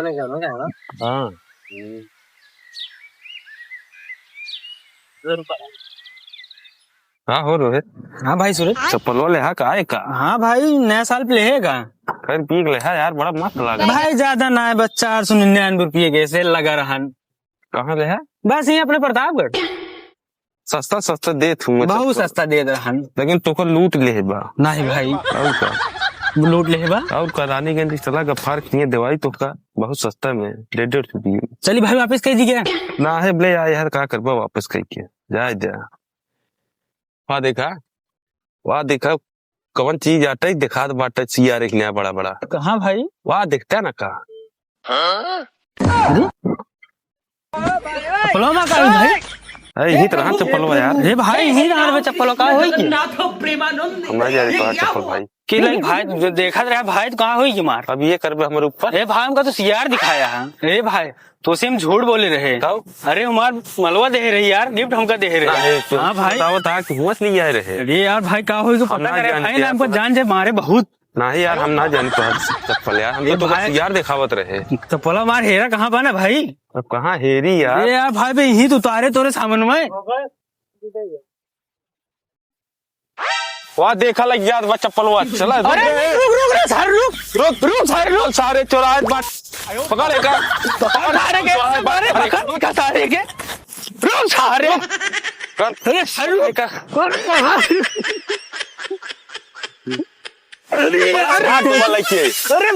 सुने क्या क्या है ना। हाँ हाँ हो रोहित। हाँ भाई सूरज। चप्पल वाले हा का है का। हाँ भाई नया साल पे लेगा खैर पीक ले है यार, बड़ा मस्त लगा। भाई ज्यादा ना है बस 499 के सेल लगा रहा। कहाँ ले है? बस ये अपने प्रतापगढ़ सस्ता सस्ता दे थू बहुत सस्ता दे रहा। लेकिन तोको लूट ले बा। नहीं भाई और का लूट ले बा। और का रानी गंज चला का फर्क नहीं है, दवाई तो का बहुत सस्ता में 150 रुपये। चलिए भाई वापस कह दीजिए। ना है बोले यार का करबा वापस कह के जाए जा। वहाँ देखा कौन चीज आटा ही दिखा बाटा सीआर एक नया बड़ा बड़ा। कहाँ भाई? वहाँ दिखता है ना का चप्पलों का भाई यही तरह चप्पल यार। अरे भाई यही रहा चप्पलों का होई की हमारे जा रही चप्पल भाई कि लाइक भाई जो देखा रहा भाई तो कहाँ होई की मार। अब ये करबे हमारे ऊपर। ए भाई हमका तो सीआर दिखाया है। ए भाई तो से हम झूठ बोले रहे। अरे हमार मलवा दे रही यार, गिफ्ट हमका दे रहे। हाँ भाई हुआ नहीं आए रहे। अरे यार भाई कहा होई पता करे भाई ना हमको जान से मारे बहुत। नहीं यार हम ना जाने तो चप्पल यार, हम तो यार दिखावत रहे। चप्पल मार हेरा कहाँ बना भाई? अब कहाँ हेरी यार। यार भाई भाई यही तो उतारे तोरे सामने में। वहाँ देखा लग याद वह चप्पल वहाँ चला। अरे रुक सारे रुक सारे चौराहे बात पकड़ेगा सारे के रुक सारे अरे